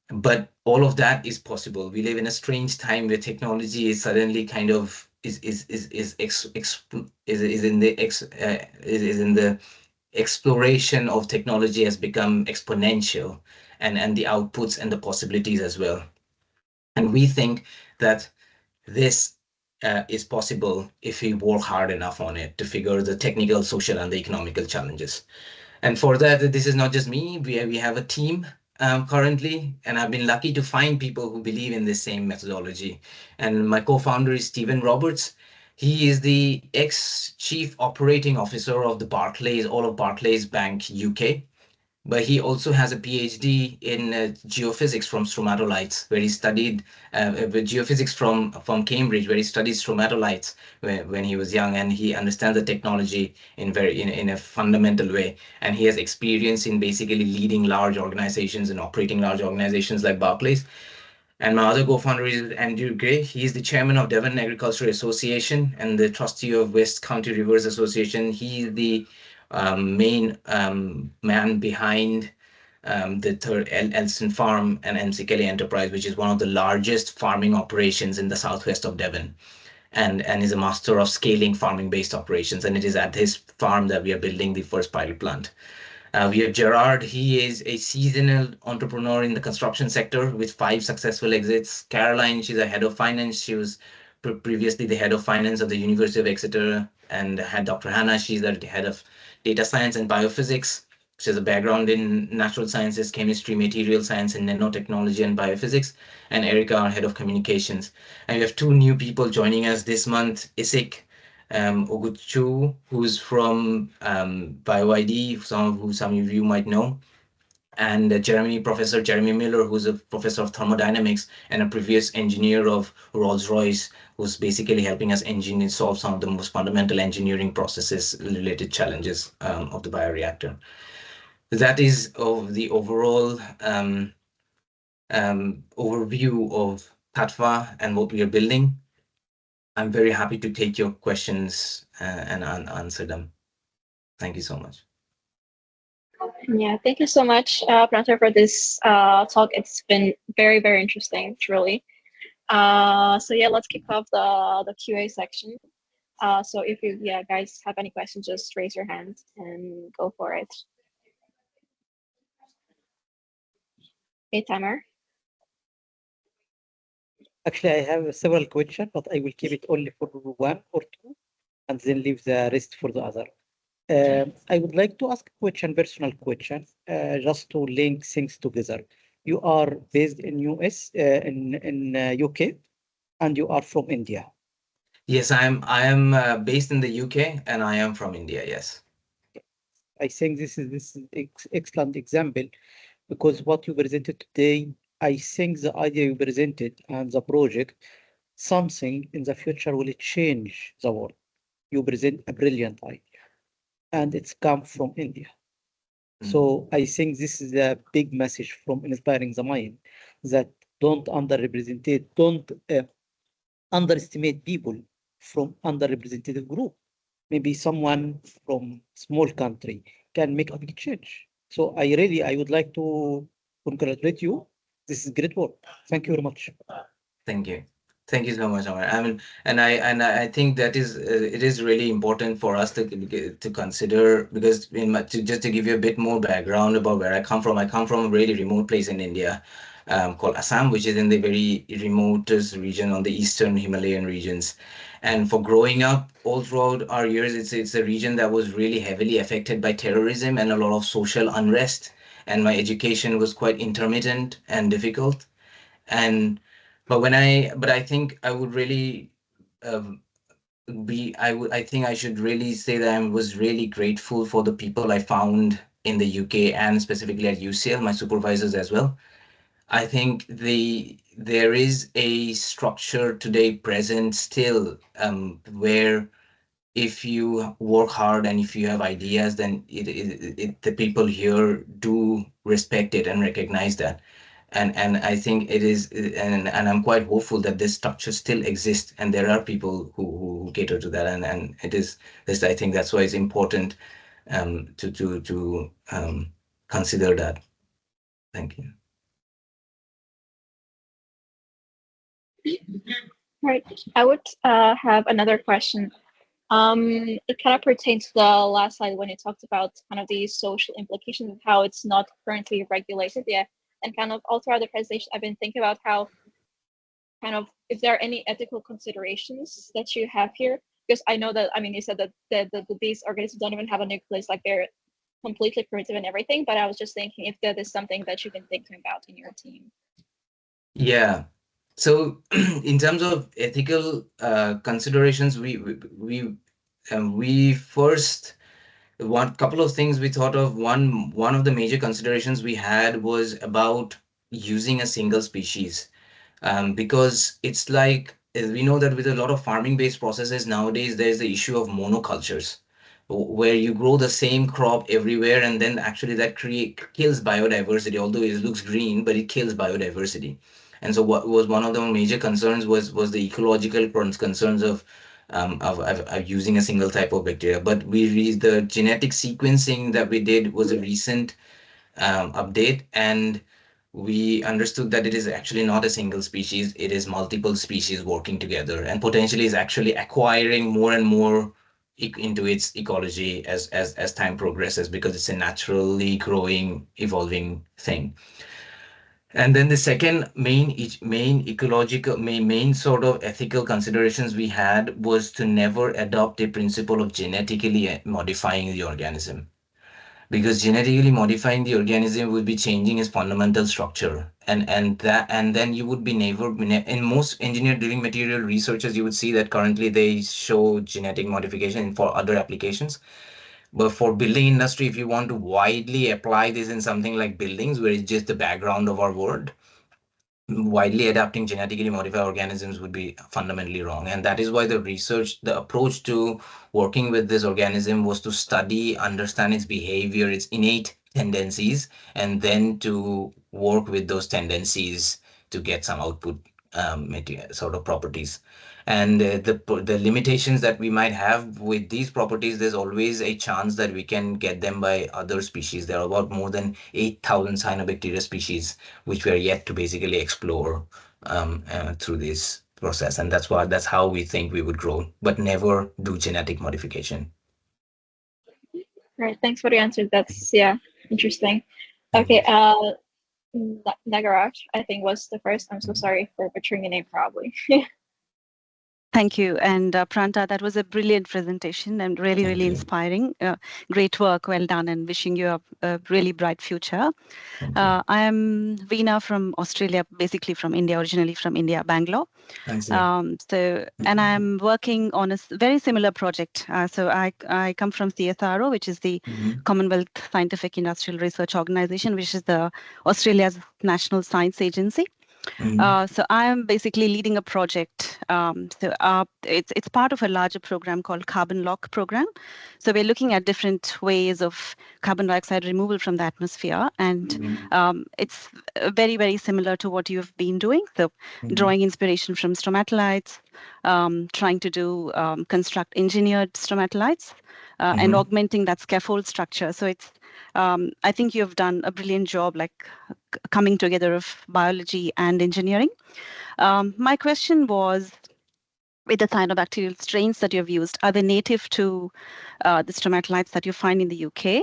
But all of that is possible. We live in a strange time where technology is suddenly kind of is in the exploration of technology has become exponential, and the outputs and the possibilities as well. And we think that this is possible if we work hard enough on it to figure the technical, social, and the economical challenges. And for that, this is not just me. We have a team currently, and I've been lucky to find people who believe in this same methodology. And my co-founder is Stephen Roberts. He is the ex-chief operating officer of the Barclays, all of Barclays Bank UK. But he also has a PhD in geophysics from stromatolites, where he studied geophysics from Cambridge, where he studied stromatolites when he was young, and he understands the technology in a fundamental way. And he has experience in basically leading large organizations and operating large organizations like Barclays. And my other co-founder is Andrew Gray. He is the chairman of Devon Agricultural Association and the trustee of West County Rivers Association. He is the main man behind the third Elston Farm and MC Kelly Enterprise, which is one of the largest farming operations in the southwest of Devon, and is a master of scaling farming-based operations. And it is at his farm that we are building the first pilot plant. We have Gerard. He is a seasonal entrepreneur in the construction sector with 5 successful exits. Caroline, she's a head of finance. She was previously the head of finance of the University of Exeter, and had Dr. Hannah. She's the head of data science and biophysics. She has a background in natural sciences, chemistry, material science, and nanotechnology and biophysics. And Erica, our head of communications. And we have 2 new people joining us this month. Isik Oguchu, who's from BioID, some of you might know, and Professor Jeremy Miller, who's a professor of thermodynamics and a previous engineer of Rolls-Royce, who's basically helping us solve some of the most fundamental engineering processes related challenges of the bioreactor. That is of the overall overview of Tattva and what we are building. I'm very happy to take your questions and answer them. Thank you so much. Yeah, thank you so much, Prantar, for this talk. It's been very, very interesting, truly. So yeah, let's kick off the QA section. So if you guys have any questions, just raise your hand and go for it. Hey, Tamer. Actually, I have several questions, but I will keep it only for 1 or 2, and then leave the rest for the other. I would like to ask a question, personal question, just to link things together. You are based in US, in UK, and you are from India. Yes, I am based in the UK, and I am from India. Yes. I think this is excellent example, because what you presented today, I think the idea you presented and the project, something in the future will change the world. You present a brilliant idea, and it's come from India. So I think this is a big message from Inspiring the Mind, that don't underestimate people from underrepresented group. Maybe someone from small country can make a big change. So I would like to congratulate you. This is great work. Thank you very much. Thank you. Thank you so much, Amar. I mean, and I think that is it is really important for us to consider, because just to give you a bit more background about where I come from a really remote place in India, called Assam, which is in the very remotest region on the eastern Himalayan regions. And for growing up all throughout our years, it's a region that was really heavily affected by terrorism and a lot of social unrest. And my education was quite intermittent and difficult. And but I think I would really um, I think I should really say that I was really grateful for the people I found in the UK and specifically at UCL, my supervisors as well. I think there is a structure today present still, where if you work hard and if you have ideas, then the people here do respect it and recognize that. And I think it is, and I'm quite hopeful that this structure still exists, and there are people who cater to that, and it is this. I think that's why it's important to consider that. Thank you. Right. I would have another question. It kind of pertains to the last slide when you talked about kind of the social implications of how it's not currently regulated yet. And kind of all throughout the presentation, I've been thinking about how kind of if there are any ethical considerations that you have here, because I know that, I mean, you said that these organisms don't even have a nucleus, like they're completely primitive and everything, but I was just thinking if that is something that you've been thinking about in your team. Yeah. So in terms of ethical considerations, we first, one couple of things we thought of. One of the major considerations we had was about using a single species, because it's like we know that with a lot of farming based processes nowadays, there's the issue of monocultures, where you grow the same crop everywhere, and then actually that kills biodiversity. Although it looks green, but it kills biodiversity. And so what was one of the major concerns was the ecological concerns of using a single type of bacteria. But the genetic sequencing that we did was a recent update, and we understood that it is actually not a single species, it is multiple species working together, and potentially is actually acquiring more and more into its ecology as time progresses, because it's a naturally growing, evolving thing. And then the second main ecological main sort of ethical considerations we had was to never adopt a principle of genetically modifying the organism, because genetically modifying the organism would be changing its fundamental structure, and then you would be in most engineered living material researchers, you would see that currently they show genetic modification for other applications. But for building industry, if you want to widely apply this in something like buildings, where it's just the background of our world, widely adapting genetically modified organisms would be fundamentally wrong. And that is why the approach to working with this organism was to study, understand its behavior, its innate tendencies, and then to work with those tendencies to get some output sort of properties. And the limitations that we might have with these properties, there's always a chance that we can get them by other species. There are about more than 8,000 cyanobacteria species which we are yet to basically explore through this process. And that's how we think we would grow, but never do genetic modification. Right. Thanks for the answer. That's interesting. Thank Okay. you. Nagaraj, I think was the first. I'm so sorry for butchering your name probably. Thank you. And Prantar, that was a brilliant presentation and really, Thank really you. inspiring. Great work. Well done, and wishing you a really bright future. Thank you. I am Veena from Australia, basically from India, originally from India, Bangalore. I see. And I'm working on a very similar project. So I come from CSIRO, which is the Commonwealth Scientific Industrial Research Organization, which is the Australia's national science agency. So I'm basically leading a project. It's part of a larger program called Carbon Lock program. So we're looking at different ways of carbon dioxide removal from the atmosphere, and it's very, very similar to what you've been doing. So drawing inspiration from stromatolites, trying to do construct engineered stromatolites, and augmenting that scaffold structure. So it's I think you've done a brilliant job, like coming together of biology and engineering. My question was, with the cyanobacterial strains that you've used, are they native to the stromatolites that you find in the UK?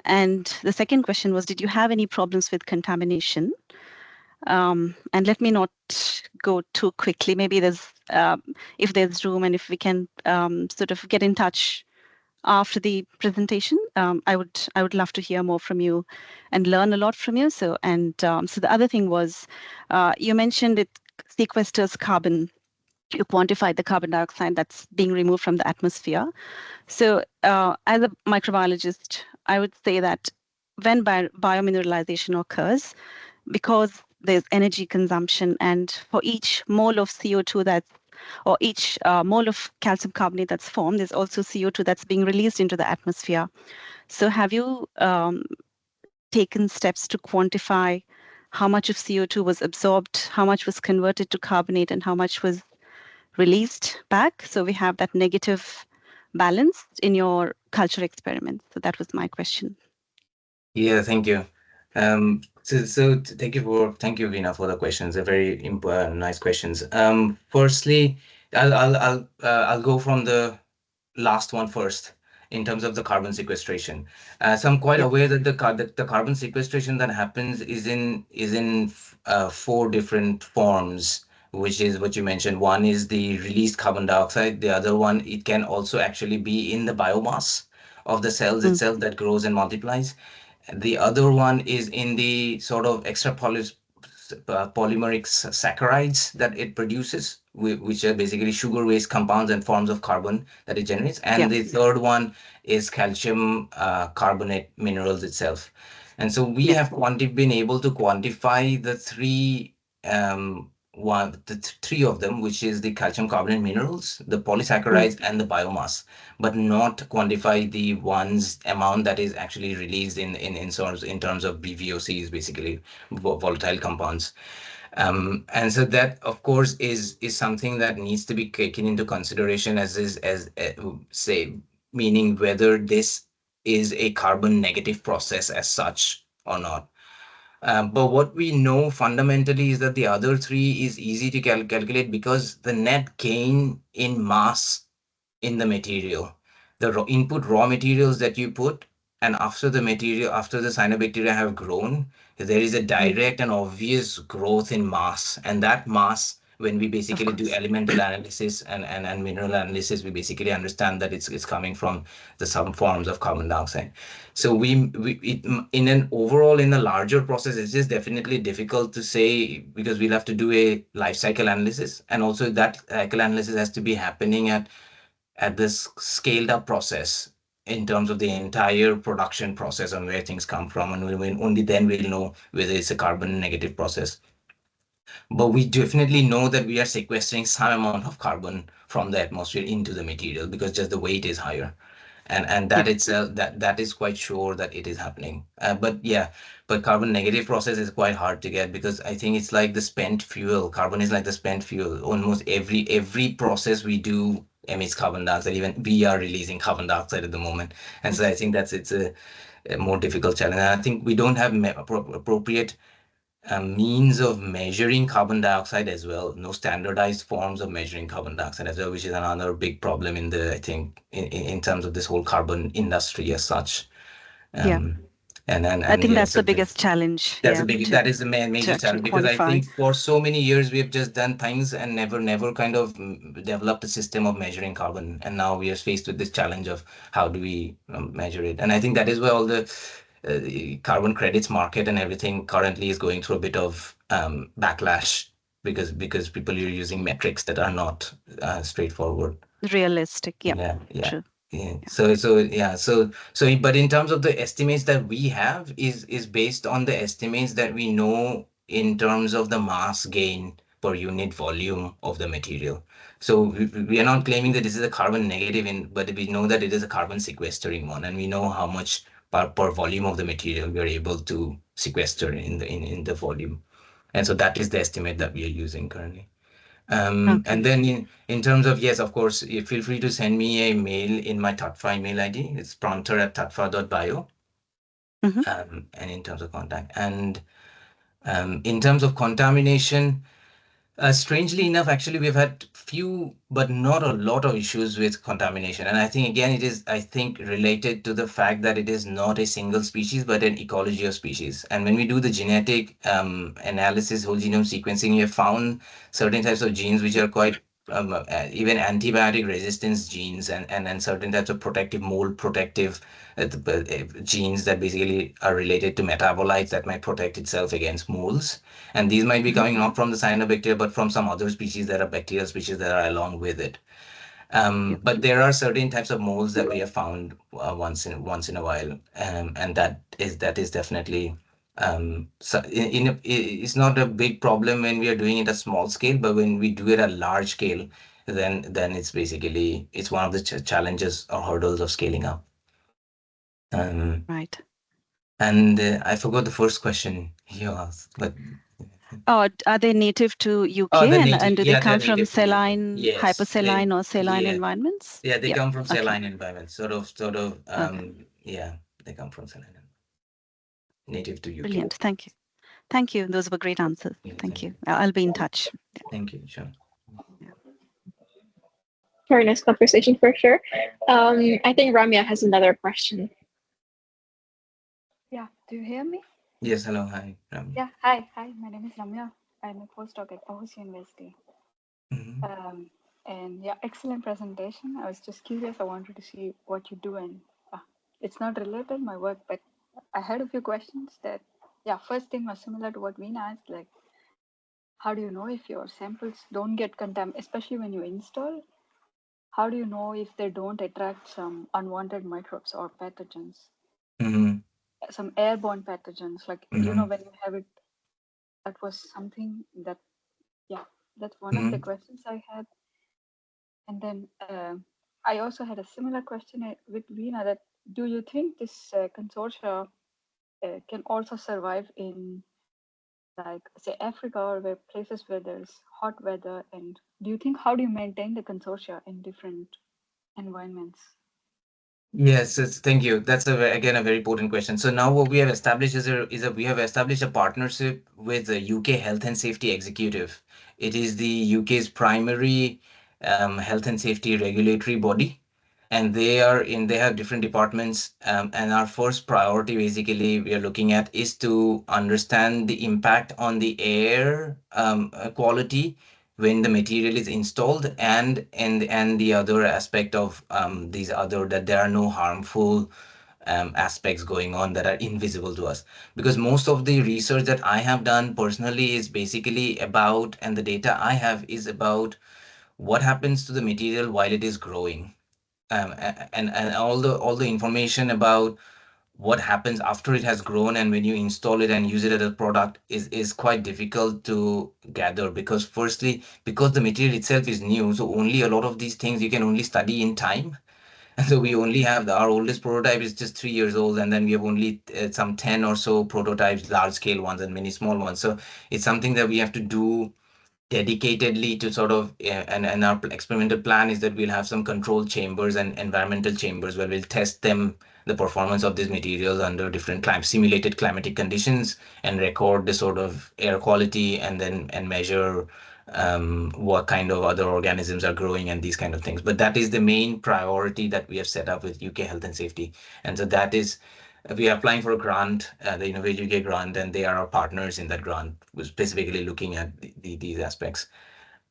And the second question was, did you have any problems with contamination? And let me not go too quickly. Maybe if there's room and if we can sort of get in touch after the presentation, I would love to hear more from you and learn a lot from you. So the other thing was, you mentioned it sequesters carbon. You quantified the carbon dioxide that's being removed from the atmosphere. So as a microbiologist, I would say that when biomineralization occurs, because there's energy consumption, and for each mole of CO2 or each mole of calcium carbonate that's formed, there's also CO2 that's being released into the atmosphere. So have you taken steps to quantify how much of CO2 was absorbed, how much was converted to carbonate, and how much was released back? So we have that negative balance in your culture experiments. So that was my question. Yeah, thank you. Thank you, Veena, for the questions. They're very nice questions. Firstly, I'll go from the last one first in terms of the carbon sequestration. So I'm quite aware that the carbon sequestration that happens is in 4 different forms, which is what you mentioned. One is the released carbon dioxide. The other one, it can also actually be in the biomass of the cells itself that grows and multiplies. The other one is in the sort of polymeric saccharides that it produces, which are basically sugar-based compounds and forms of carbon that it generates. And the third one is calcium carbonate minerals itself. And so we have been able to quantify the three three of them, which is the calcium carbonate minerals, the polysaccharides, and the biomass, but not quantify the one's amount that is actually released in terms of BVOCs, basically volatile compounds. And so that, of course, is something that needs to be taken into consideration say, meaning whether this is a carbon negative process as such or not. But what we know fundamentally is that the other 3 is easy to calculate because the net gain in mass in the material, the input raw materials that you put, and after the cyanobacteria have grown, there is a direct and obvious growth in mass. And that mass, when we basically do elemental analysis and mineral analysis, we basically understand that it's coming from some forms of carbon dioxide. So in a larger process, it's just definitely difficult to say, because we'll have to do a life cycle analysis, and also that cycle analysis has to be happening at this scaled up process in terms of the entire production process and where things come from, and only then we'll know whether it's a carbon negative process. But we definitely know that we are sequestering some amount of carbon from the atmosphere into the material, because just the weight is higher. And that itself, that is quite sure that it is happening. But carbon negative process is quite hard to get, because I think it's like the spent fuel. Carbon is like the spent fuel. Almost every process we do emits carbon dioxide. Even we are releasing carbon dioxide at the moment. And so I think it's a more difficult challenge. And I think we don't have appropriate means of measuring carbon dioxide as well. No standardized forms of measuring carbon dioxide as well, which is another big problem I think in terms of this whole carbon industry as such. And I think that's the biggest challenge. That is the major challenge, because I think for so many years we have just done things and never kind of developed a system of measuring carbon. And now we are faced with this challenge of how do we measure it. And I think that is where all the carbon credits market and everything currently is going through a bit of backlash, because people are using metrics that are not straightforward, realistic. True. But in terms of the estimates that we have is based on the estimates that we know in terms of the mass gain per unit volume of the material. So we are not claiming that this is a carbon negative, but we know that it is a carbon sequestering one, and we know how much per volume of the material we are able to sequester in the volume. And so that is the estimate that we are using currently. Okay. And then in terms of, yes, of course, you feel free to send me a mail in my Tattva email ID. It's prantar@tattva.bio. And in terms of contact. And in terms of contamination, strangely enough, actually, we've had few, but not a lot of issues with contamination. And I think, again, it is, I think, related to the fact that it is not a single species, but an ecology of species. And when we do the genetic analysis, whole genome sequencing, we have found certain types of genes which are quite even antibiotic resistance genes, and certain types of protective mold protective genes that basically are related to metabolites that might protect itself against molds. And these might be coming not from the cyanobacteria, but from some other species that are bacterial species that are along with it. But there are certain types of molds that we have found once in a while, and that is definitely so it's not a big problem when we are doing it at small scale, but when we do it at large scale, then it's basically one of the challenges or hurdles of scaling up. Right. And I forgot the first question you asked, but Oh, are they native to UK, oh, and do they come from native to UK. saline, Yes, hypersaline or saline environments? yeah, they come from okay. saline environments, sort of, yeah, they come from saline, native to UK. Brilliant. Thank you. Those were great answers. Yeah, Thank you. I'll be in touch. Thank you, sure. Very nice conversation for sure. I think Ramya has another question. Yeah, do you hear me? Yes, hello, hi, Ramya. Yeah, hi, my name is Ramya. I'm a postdoc at Pahus University. Mhm. And yeah, excellent presentation. I was just curious. I wanted to see what you do, and it's not related my work, but I had a few questions that, yeah, first thing was similar to what Veena asked, like, how do you know if your samples don't get contaminated, especially when you install? How do you know if they don't attract some unwanted microbes or pathogens? Mhm. Some airborne pathogens, like, you know, when you have it, that was something that, yeah, that's one of the questions I had. And then I also had a similar question with Veena, that do you think this consortia can also survive in, like, say, Africa, or where places where there's hot weather? And do you think, how do you maintain the consortia in different environments? Yes, thank you. That's again a very important question. So now what we have established is we have established a partnership with the UK Health and Safety Executive. It is the UK's primary health and safety regulatory body, and they have different departments. And our first priority, basically, we are looking at is to understand the impact on the air quality when the material is installed, and the other aspect of these other, that there are no harmful aspects going on that are invisible to us. Because most of the research that I have done personally is basically about, and the data I have is about, what happens to the material while it is growing, and all the information about what happens after it has grown and when you install it and use it as a product is quite difficult to gather, because firstly, because the material itself is new, so only a lot of these things you can only study in time. And so we only have our oldest prototype is just 3 years old, and then we have only some 10 or so prototypes, large scale ones and many small ones. So it's something that we have to do dedicatedly to sort of, and our experimental plan is that we'll have some control chambers and environmental chambers where we'll test the performance of these materials under different simulated climatic conditions, and record the sort of air quality, and then measure what kind of other organisms are growing and these kind of things. But that is the main priority that we have set up with UK Health and Safety. And so that is, we are applying for a grant, the Innovate UK grant, and they are our partners in that grant, specifically looking at these aspects.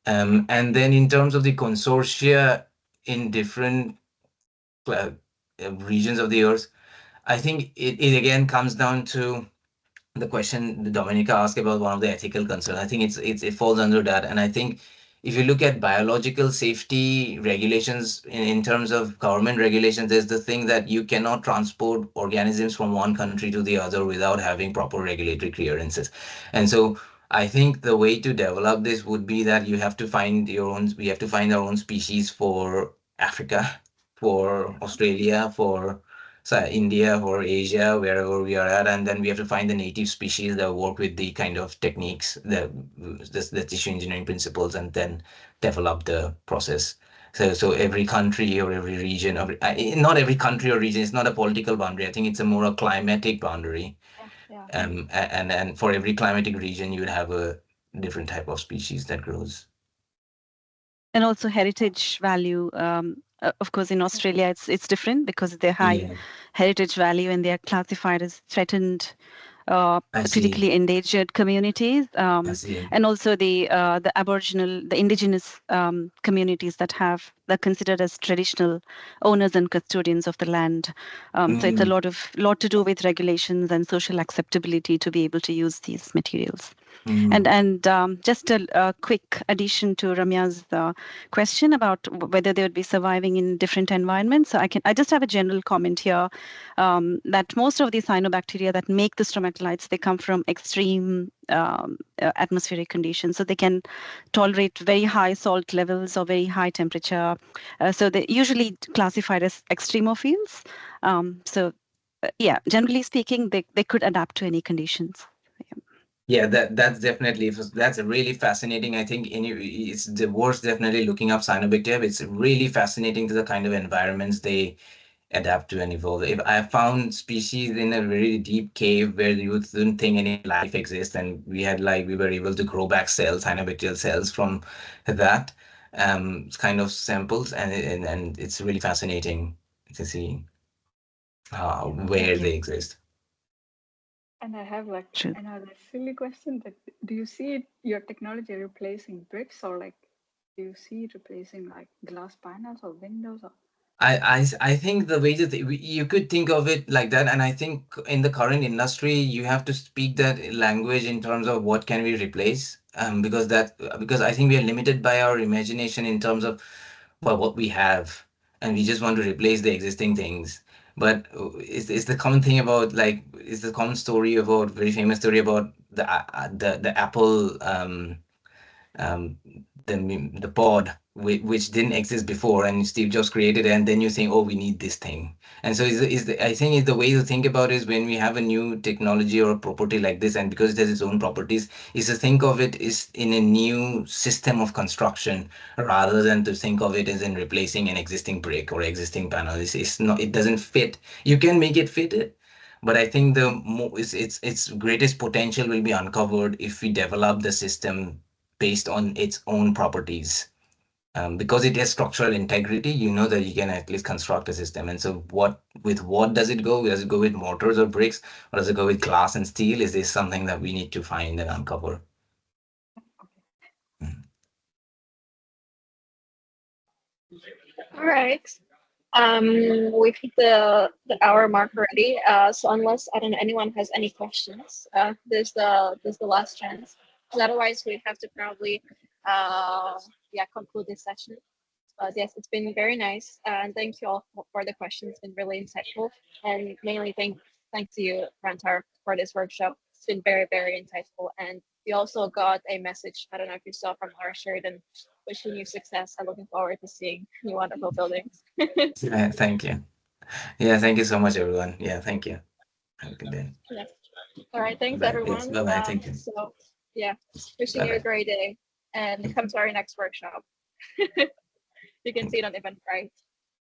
And then in terms of the consortia in different regions of the earth, I think it again comes down to the question that Dominica asked about one of the ethical concerns. I think it falls under that. And I think if you look at biological safety regulations in terms of government regulations, there's the thing that you cannot transport organisms from one country to the other without having proper regulatory clearances. And so I think the way to develop this would be that you have to find your own, we have to find our own species for Africa, for Australia, for India, for Asia, wherever we are at, and then we have to find the native species that work with the kind of techniques, the tissue engineering principles, and then develop the process. So every country or every region, not every country or region, it's not a political boundary. I think it's a more a climatic boundary. Yeah. And for every climatic region, you would have a different type of species that grows. And also heritage value. Of course, in Australia, it's different because they're high Yeah, heritage value and they are classified as threatened, I see. critically endangered communities, I see. and also the Aboriginal, the indigenous communities that are considered as traditional owners and custodians of the land. So it's a lot to do with regulations and social acceptability to be able to use these materials. And just a quick addition to Ramya's question about whether they would be surviving in different environments. So I just have a general comment here that most of these cyanobacteria that make the stromatolites, they come from extreme atmospheric conditions. So they can tolerate very high salt levels or very high temperature. So they're usually classified as extremophiles. Yeah, generally speaking, they could adapt to any conditions. Yeah, that's definitely, that's really fascinating. I think it's the worst definitely looking up cyanobacteria. It's really fascinating to the kind of environments they adapt to and evolve. If I found species in a very deep cave where you didn't think any life exists, and we were able to grow back cells, cyanobacterial cells from that kind of samples, and it's really fascinating to see where they exist. And I have like True. another silly question that do you see your technology replacing bricks, or like do you see it replacing like glass panels or windows or I think the way that you could think of it like that, and I think in the current industry, you have to speak that language in terms of what can we replace, because I think we are limited by our imagination in terms of what we have, and we just want to replace the existing things. But it's the common thing about it's the common story about very famous story about the Apple um, the pod which didn't exist before, and Steve Jobs created it, and then you think, oh, we need this thing. And so I think is the way to think about it is when we have a new technology or a property like this, and because it has its own properties, is to think of it is in a new system of construction rather than to think of it as in replacing an existing brick or existing panel. It's not, it doesn't fit. You can make it fit it, but I think its greatest potential will be uncovered if we develop the system based on its own properties. Because it has structural integrity, you know that you can at least construct a system. And so what does it go? Does it go with mortars or bricks, or does it go with glass and steel? Is this something that we need to find and uncover? All right. We've hit the hour mark already. So unless I don't know anyone has any questions, this the last chance. 'Cause otherwise, we'd have to probably conclude this session. But yes, it's been very nice, and thank you all for the questions. It's been really insightful, and mainly thanks to you, Prantar, for this workshop. It's been very insightful, and we also got a message. I don't know if you saw from Laura Sheridan, wishing you success and looking forward to seeing new wonderful buildings. Thank you. Yeah, thank you so much, everyone. Yeah, thank you. Have a good day. Yeah. All right. Thanks, Bye. everyone. Yes, bye-bye. Thank you. So, yeah, wishing you a Bye-bye. great day, and come to our next workshop. You can see it on Eventbrite.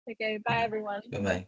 Okay. Bye, everyone. Bye-bye.